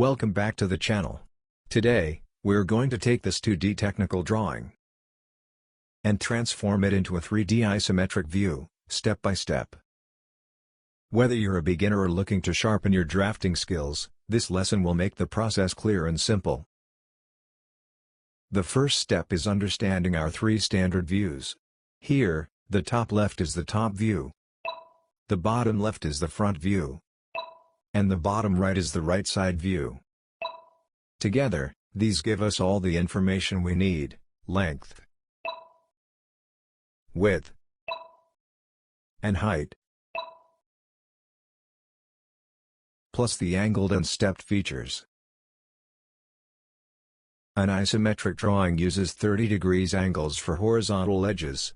Welcome back to the channel. Today, we're going to take this 2D technical drawing and transform it into a 3D isometric view, step by step. Whether you're a beginner or looking to sharpen your drafting skills, this lesson will make the process clear and simple. The first step is understanding our three standard views. Here, the top left is the top view, the bottom left is the front view, and the bottom right is the right side view. Together, these give us all the information we need: length, width, and height, plus the angled and stepped features. An isometric drawing uses 30 degrees angles for horizontal edges,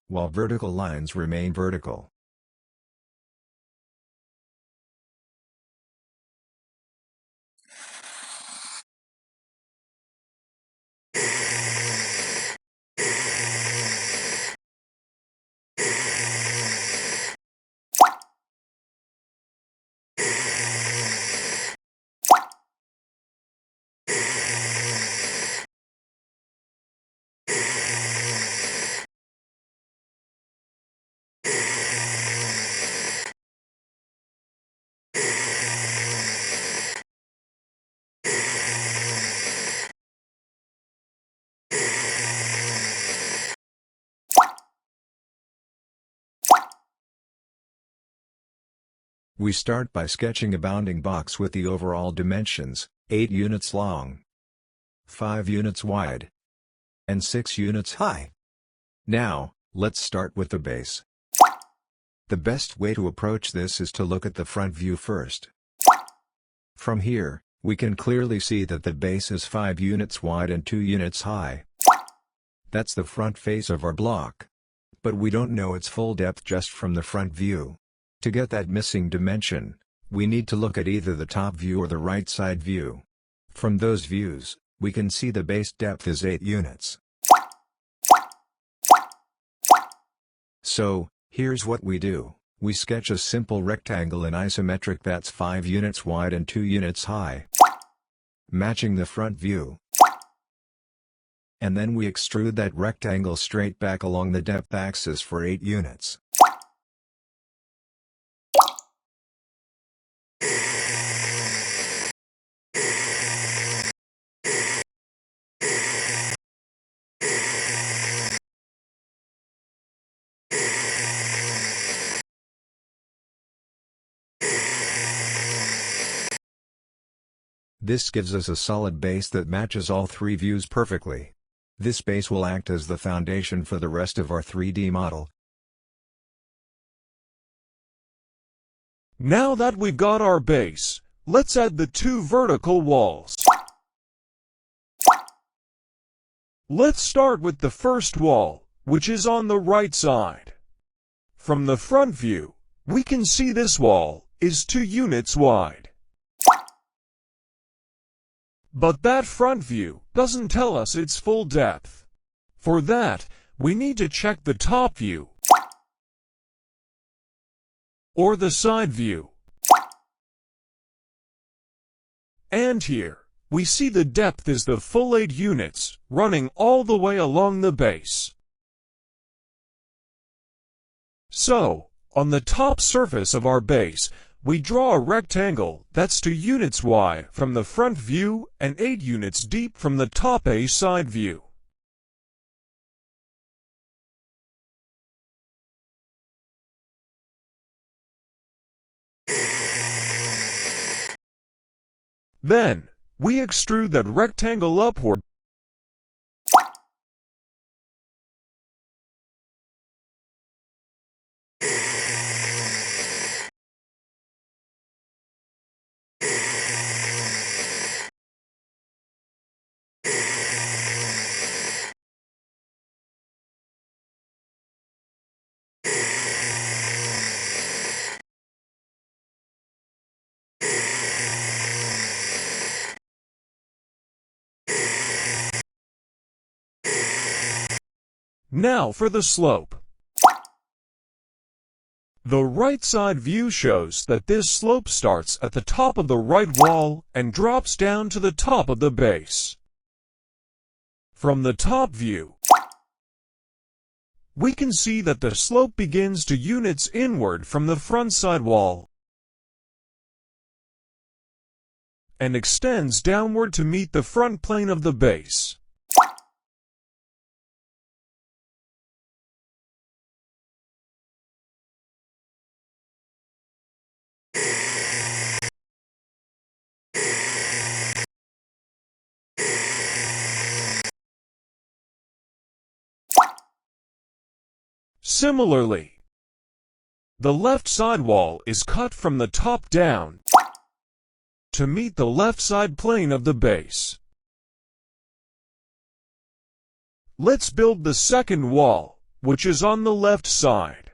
while vertical lines remain vertical. We start by sketching a bounding box with the overall dimensions: 8 units long, 5 units wide, and 6 units high. Now, let's start with the base. The best way to approach this is to look at the front view first. From here, we can clearly see that the base is 5 units wide and 2 units high. That's the front face of our block. But we don't know its full depth just from the front view. To get that missing dimension, we need to look at either the top view or the right side view. From those views, we can see the base depth is 8 units. So, here's what we do. We sketch a simple rectangle in isometric that's 5 units wide and 2 units high, matching the front view. And then we extrude that rectangle straight back along the depth axis for 8 units. This gives us a solid base that matches all three views perfectly. This base will act as the foundation for the rest of our 3D model. Now that we've got our base, let's add the 2 vertical walls. Let's start with the first wall, which is on the right side. From the front view, we can see this wall is 2 units wide. But that front view doesn't tell us its full depth. For that, we need to check the top view or the side view. And here, we see the depth is the full 8 units, running all the way along the base. So, on the top surface of our base, we draw a rectangle that's 2 units wide from the front view and 8 units deep from the top A side view. Then, we extrude that rectangle upward. Now for the slope. The right side view shows that this slope starts at the top of the right wall and drops down to the top of the base. From the top view, we can see that the slope begins to units inward from the front side wall and extends downward to meet the front plane of the base. Similarly, the left side wall is cut from the top down to meet the left side plane of the base. Let's build the second wall, which is on the left side.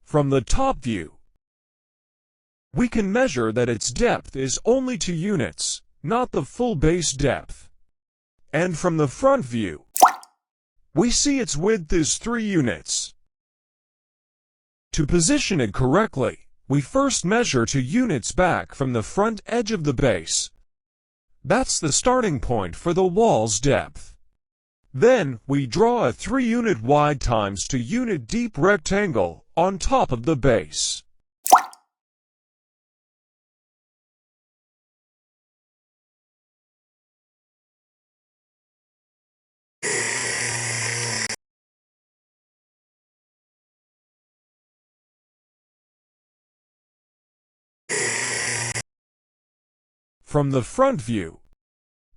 From the top view, we can measure that its depth is only 2 units, not the full base depth. And from the front view, we see its width is 3 units. To position it correctly, we first measure 2 units back from the front edge of the base. That's the starting point for the wall's depth. Then, we draw a 3-unit wide times 2-unit deep rectangle on top of the base. From the front view,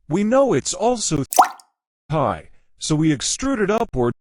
we know it's also high, so we extrude it upward.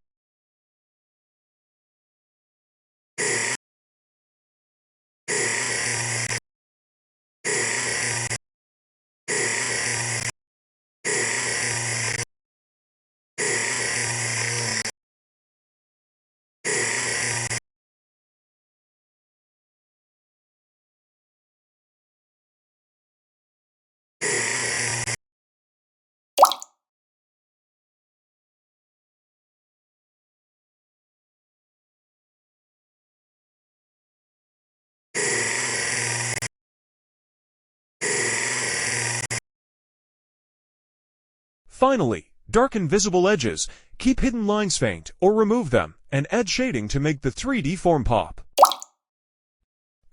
Finally, darken visible edges, keep hidden lines faint, or remove them, and add shading to make the 3D form pop.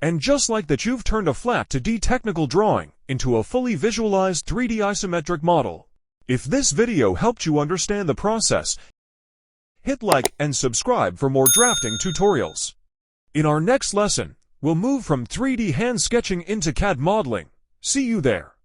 And just like that, you've turned a flat 2D technical drawing into a fully visualized 3D isometric model. If this video helped you understand the process, hit like and subscribe for more drafting tutorials. In our next lesson, we'll move from 3D hand sketching into CAD modeling. See you there.